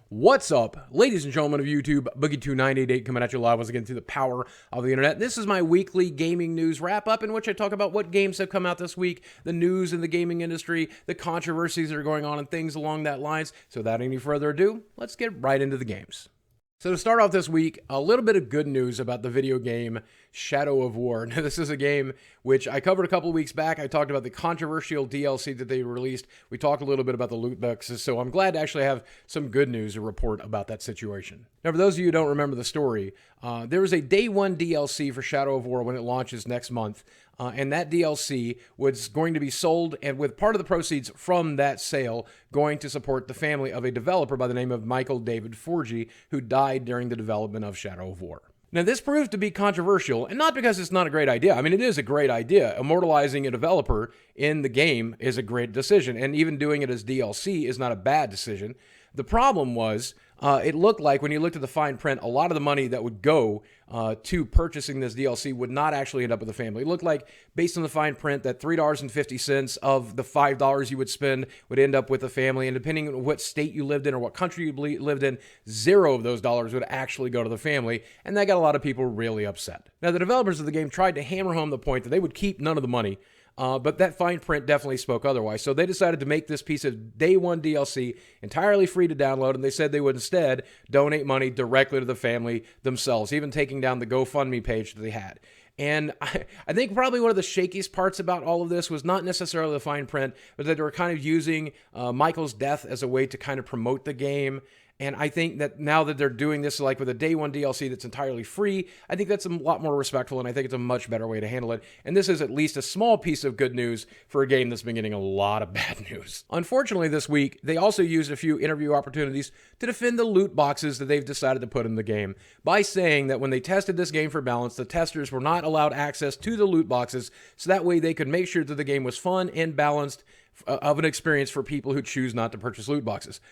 What's up, ladies and gentlemen of YouTube? Boogie2988 coming at you live once again through the power of the internet. This is my weekly gaming news wrap-up in which I talk about what games have come out this week, the news in the gaming industry, the controversies that are going on, and things along that lines. So without any further ado, let's get right into the games. So to start off this week, a little bit of good news about the video game Shadow of War. Now, this is a game which I covered a couple of weeks back. I talked about the controversial DLC that they released. We talked a little bit about the loot boxes, so I'm glad to actually have some good news to report about that situation. Now, for those of you who don't remember the story, there was a day one DLC for Shadow of War when it launches next month, and that DLC was going to be sold, and with part of the proceeds from that sale going to support the family of a developer by the name of Michael David Forgy, who died during the development of Shadow of War. Now, this proved to be controversial, and not because it's not a great idea. I mean, it is a great idea. Immortalizing a developer in the game is a great decision, and even doing it as DLC is not a bad decision. The problem was, it looked like, when you looked at the fine print, a lot of the money that would go to purchasing this DLC would not actually end up with the family. It looked like, based on the fine print, that $3.50 of the $5 you would spend would end up with the family, and depending on what state you lived in or what country you lived in, 0 of those dollars would actually go to the family, and that got a lot of people really upset. Now, the developers of the game tried to hammer home the point that they would keep none of the money, but that fine print definitely spoke otherwise. So they decided to make this piece of day one DLC entirely free to download, and they said they would instead donate money directly to the family themselves, even taking down the GoFundMe page that they had. And I think probably one of the shakiest parts about all of this was not necessarily the fine print, but that they were kind of using Michael's death as a way to kind of promote the game. And I think that now that they're doing this like with a day one DLC that's entirely free, I think that's a lot more respectful, and I think it's a much better way to handle it. And this is at least a small piece of good news for a game that's been getting a lot of bad news. Unfortunately, this week, they also used a few interview opportunities to defend the loot boxes that they've decided to put in the game by saying that when they tested this game for balance, the testers were not allowed access to the loot boxes, so that way they could make sure that the game was fun and balanced of an experience for people who choose not to purchase loot boxes.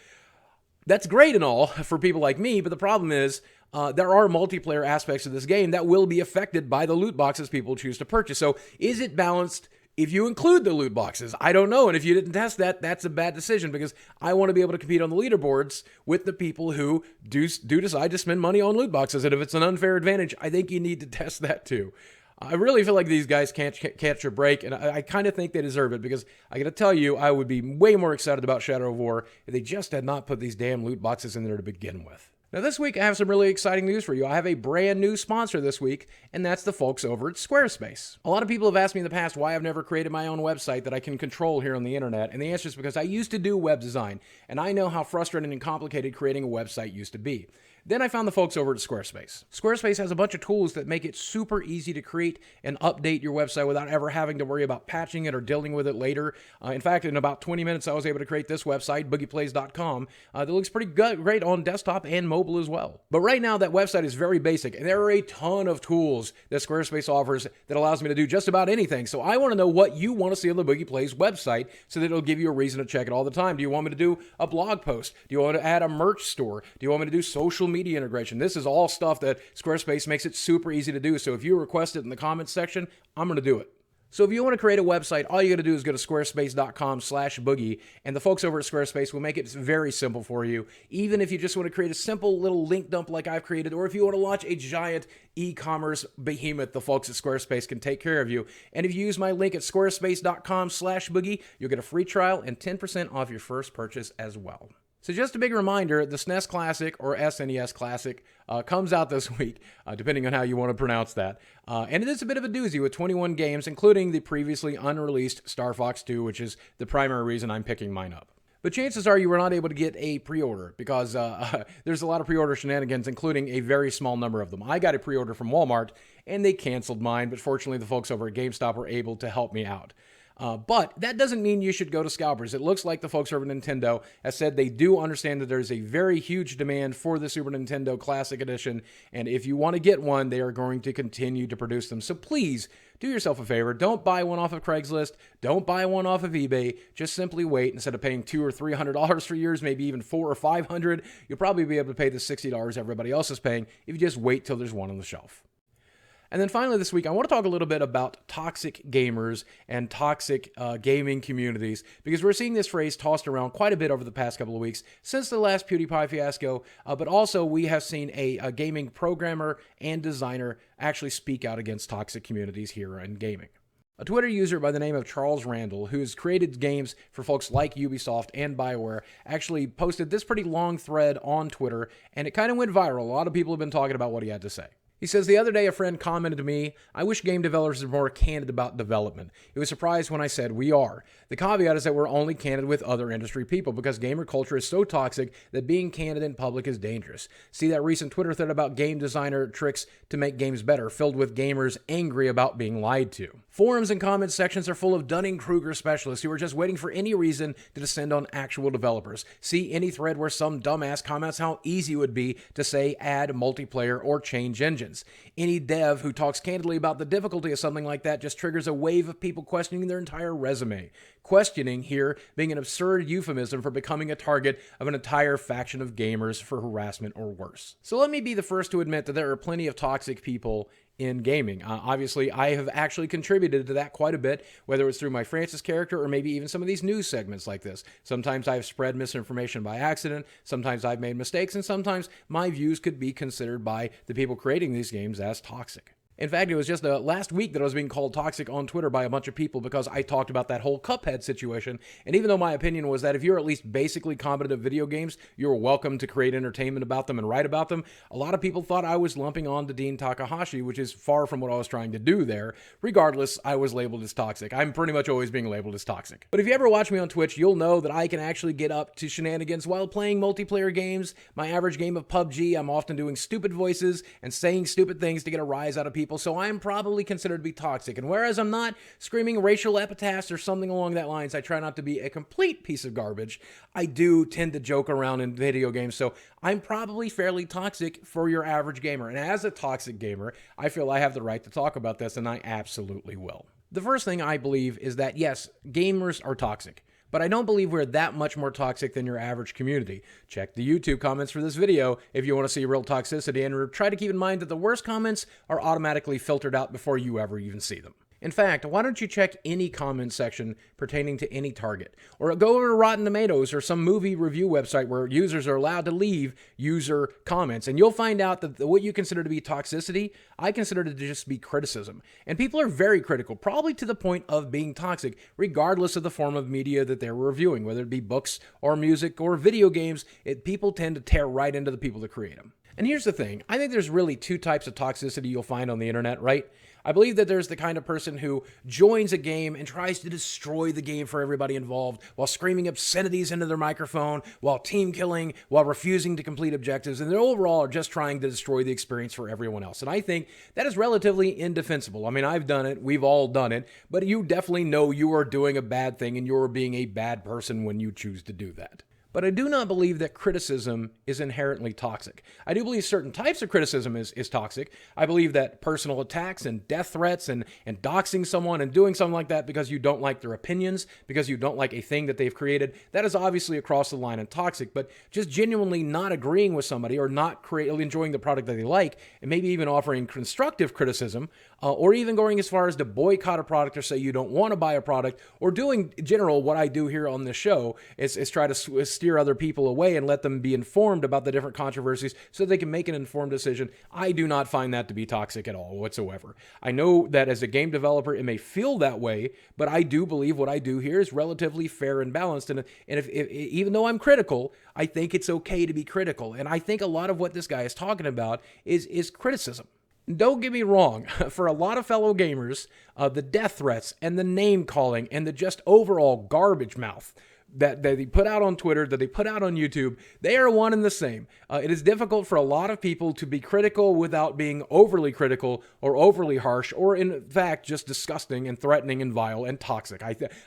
That's great and all for people like me, but the problem is there are multiplayer aspects of this game that will be affected by the loot boxes people choose to purchase. So is it balanced if you include the loot boxes? I don't know, and if you didn't test that, that's a bad decision, because I want to be able to compete on the leaderboards with the people who do decide to spend money on loot boxes, and if it's an unfair advantage, I think you need to test that too. I really feel like these guys can't catch a break, and I kind of think they deserve it, because I got to tell you, I would be way more excited about Shadow of War if they just had not put these damn loot boxes in there to begin with. Now, this week, I have some really exciting news for you. I have a brand new sponsor this week, and that's the folks over at Squarespace. A lot of people have asked me in the past why I've never created my own website that I can control here on the internet, and the answer is because I used to do web design, and I know how frustrating and complicated creating a website used to be. Then I found the folks over at Squarespace. Squarespace has a bunch of tools that make it super easy to create and update your website without ever having to worry about patching it or dealing with it later. In fact, in about 20 minutes, I was able to create this website, boogieplays.com, that looks pretty great on desktop and mobile as well. But right now, that website is very basic, and there are a ton of tools that Squarespace offers that allows me to do just about anything. So I want to know what you want to see on the Boogie Plays website so that it'll give you a reason to check it all the time. Do you want me to do a blog post? Do you want to add a merch store? Do you want me to do social media integration? This is all stuff that Squarespace makes it super easy to do. So if you request it in the comments section, I'm going to do it. So if you want to create a website, all you got to do is go to squarespace.com/boogie, and the folks over at Squarespace will make it very simple for you. Even if you just want to create a simple little link dump like I've created, or if you want to launch a giant e-commerce behemoth, the folks at Squarespace can take care of you. And if you use my link at squarespace.com/boogie, you'll get a free trial and 10% off your first purchase as well. So just a big reminder, the SNES Classic, or SNES Classic, comes out this week, depending on how you want to pronounce that. And it is a bit of a doozy with 21 games, including the previously unreleased Star Fox 2, which is the primary reason I'm picking mine up. But chances are you were not able to get a pre-order, because there's a lot of pre-order shenanigans, including a very small number of them. I got a pre-order from Walmart, and they canceled mine, but fortunately the folks over at GameStop were able to help me out. But that doesn't mean you should go to scalpers. It looks like the folks over at Nintendo have said they do understand that there's a very huge demand for the Super Nintendo Classic Edition, and if you want to get one, they are going to continue to produce them. So please, do yourself a favor. Don't buy one off of Craigslist. Don't buy one off of eBay. Just simply wait. Instead of paying $200 or $300 for yours, maybe even $400 or $500, you'll probably be able to pay the $60 everybody else is paying if you just wait till there's one on the shelf. And then finally this week, I want to talk a little bit about toxic gamers and toxic gaming communities, because we're seeing this phrase tossed around quite a bit over the past couple of weeks since the last PewDiePie fiasco, but also we have seen a gaming programmer and designer actually speak out against toxic communities here in gaming. A Twitter user by the name of Charles Randall, who has created games for folks like Ubisoft and BioWare, actually posted this pretty long thread on Twitter, and it kind of went viral. A lot of people have been talking about what he had to say. He says, the other day a friend commented to me, "I wish game developers were more candid about development. He was surprised when I said we are. The caveat is that we're only candid with other industry people because gamer culture is so toxic that being candid in public is dangerous. See that recent Twitter thread about game designer tricks to make games better, filled with gamers angry about being lied to. Forums and comment sections are full of Dunning-Kruger specialists who are just waiting for any reason to descend on actual developers. See any thread where some dumbass comments how easy it would be to say add multiplayer or change engines. Any dev who talks candidly about the difficulty of something like that just triggers a wave of people questioning their entire resume. Questioning here being an absurd euphemism for becoming a target of an entire faction of gamers for harassment or worse." So let me be the first to admit that there are plenty of toxic people in gaming. Obviously, I have actually contributed to that quite a bit, whether it's through my Francis character or maybe even some of these news segments like this. Sometimes I've spread misinformation by accident, sometimes I've made mistakes, and sometimes my views could be considered by the people creating these games as toxic. In fact, it was just last week that I was being called toxic on Twitter by a bunch of people because I talked about that whole Cuphead situation. And even though my opinion was that if you're at least basically competent at video games, you're welcome to create entertainment about them and write about them, a lot of people thought I was lumping on to Dean Takahashi, which is far from what I was trying to do there. Regardless, I was labeled as toxic. I'm pretty much always being labeled as toxic. But if you ever watch me on Twitch, you'll know that I can actually get up to shenanigans while playing multiplayer games. My average game of PUBG, I'm often doing stupid voices and saying stupid things to get a rise out of people. So I'm probably considered to be toxic. And whereas I'm not screaming racial epithets or something along that lines, I try not to be a complete piece of garbage. I do tend to joke around in video games, so I'm probably fairly toxic for your average gamer. And as a toxic gamer, I feel I have the right to talk about this, and I absolutely will. The first thing I believe is that, yes, gamers are toxic. But I don't believe we're that much more toxic than your average community. Check the YouTube comments for this video if you want to see real toxicity, and try to keep in mind that the worst comments are automatically filtered out before you ever even see them. In fact, why don't you check any comment section pertaining to any target? Or go over to Rotten Tomatoes or some movie review website where users are allowed to leave user comments, and you'll find out that what you consider to be toxicity, I consider to just be criticism. And people are very critical, probably to the point of being toxic, regardless of the form of media that they're reviewing, whether it be books or music or video games. People tend to tear right into the people that create them. And here's the thing, I think there's really two types of toxicity you'll find on the internet, right? I believe that there's the kind of person who joins a game and tries to destroy the game for everybody involved while screaming obscenities into their microphone, while team killing, while refusing to complete objectives, and they overall are just trying to destroy the experience for everyone else. And I think that is relatively indefensible. I mean, I've done it, we've all done it, but you definitely know you are doing a bad thing and you're being a bad person when you choose to do that. But I do not believe that criticism is inherently toxic. I do believe certain types of criticism is toxic. I believe that personal attacks and death threats and doxing someone and doing something like that because you don't like their opinions, because you don't like a thing that they've created, that is obviously across the line and toxic. But just genuinely not agreeing with somebody or not enjoying the product that they like, and maybe even offering constructive criticism, or even going as far as to boycott a product or say you don't want to buy a product, or doing in general what I do here on this show is try to steer other people away and let them be informed about the different controversies so they can make an informed decision. I do not find that to be toxic at all whatsoever. I know that as a game developer, it may feel that way, but I do believe what I do here is relatively fair and balanced. And if even though I'm critical, I think it's okay to be critical. And I think a lot of what this guy is talking about is criticism. Don't get me wrong, for a lot of fellow gamers, the death threats and the name calling and the just overall garbage mouth that they put out on Twitter, that they put out on YouTube, they are one and the same. It is difficult for a lot of people to be critical without being overly critical or overly harsh, or in fact just disgusting and threatening and vile and toxic.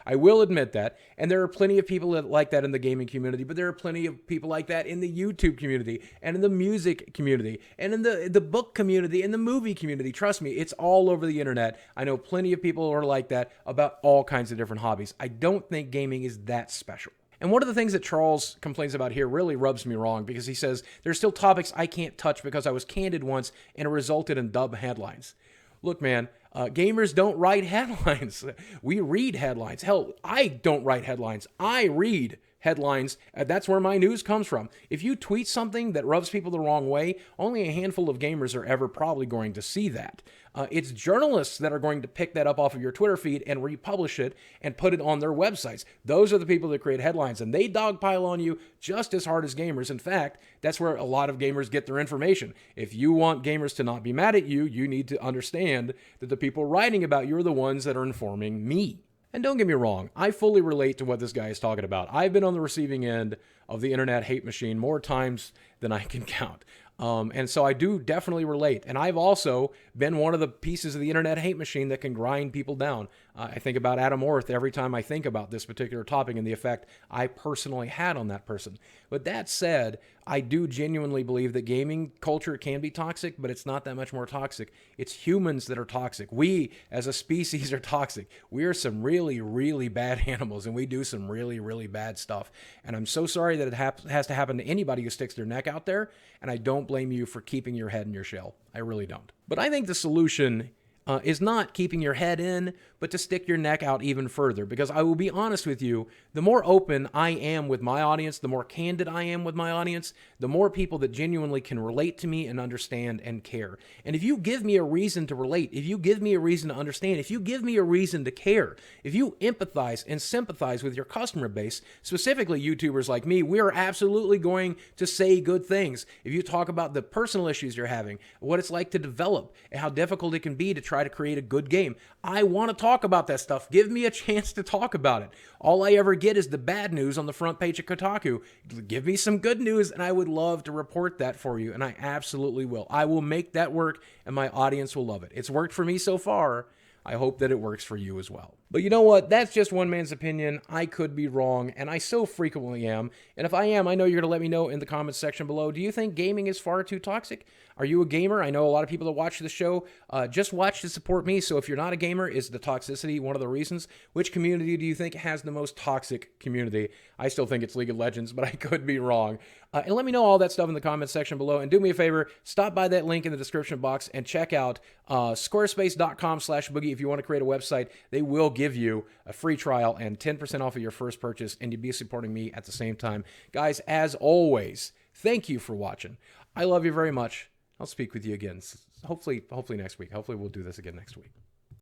I will admit that, and there are plenty of people that like that in the gaming community, but there are plenty of people like that in the YouTube community and in the music community and in the book community and the movie community. Trust me, it's all over the internet. I know plenty of people who are like that about all kinds of different hobbies. I don't think gaming is that special. And one of the things that Charles complains about here really rubs me wrong, because he says, there's still topics I can't touch because I was candid once and it resulted in dub headlines. Look, man, gamers don't write headlines. We read headlines. Hell, I don't write headlines. I read headlines. That's where my news comes from. If you tweet something that rubs people the wrong way, only a handful of gamers are ever probably going to see that. It's journalists that are going to pick that up off of your Twitter feed and republish it and put it on their websites. Those are the people that create headlines, and they dogpile on you just as hard as gamers. In fact, that's where a lot of gamers get their information. If you want gamers to not be mad at you, you need to understand that the people writing about you are the ones that are informing me. And don't get me wrong, I fully relate to what this guy is talking about. I've been on the receiving end of the internet hate machine more times than I can count. And so I do definitely relate. And I've also been one of the pieces of the internet hate machine that can grind people down. I think about Adam Orth every time I think about this particular topic and the effect I personally had on that person. But that said, I do genuinely believe that gaming culture can be toxic, but it's not that much more toxic. It's humans that are toxic. We, as a species, are toxic. We are some really, really bad animals, and we do some really, really bad stuff. And I'm so sorry that it has to happen to anybody who sticks their neck out there, and I don't blame you for keeping your head in your shell. I really don't. But I think the solution is not keeping your head in, but to stick your neck out even further. Because I will be honest with you, the more open I am with my audience, the more candid I am with my audience, the more people that genuinely can relate to me and understand and care. And if you give me a reason to relate, if you give me a reason to understand, if you give me a reason to care, if you empathize and sympathize with your customer base, specifically YouTubers like me, we are absolutely going to say good things. If you talk about the personal issues you're having, what it's like to develop, and how difficult it can be to try to create a good game, I want to talk about that stuff. Give me a chance to talk about it. All I ever get is the bad news on the front page of Kotaku. Give me some good news, and I would love to report that for you, and I absolutely will. I will make that work, and my audience will love it. It's worked for me so far. I hope that it works for you as well. But you know what? That's just one man's opinion. I could be wrong, and I so frequently am. And if I am, I know you're going to let me know in the comments section below. Do you think gaming is far too toxic? Are you a gamer? I know a lot of people that watch the show just watch to support me. So if you're not a gamer, is the toxicity one of the reasons? Which community do you think has the most toxic community? I still think it's League of Legends, but I could be wrong. And let me know all that stuff in the comments section below. And do me a favor, stop by that link in the description box and check out squarespace.com/boogie if you want to create a website. They will give you a free trial and 10% off of your first purchase, and you'd be supporting me at the same time. Guys, as always, thank you for watching. I love you very much. I'll speak with you again, hopefully next week. Hopefully we'll do this again next week.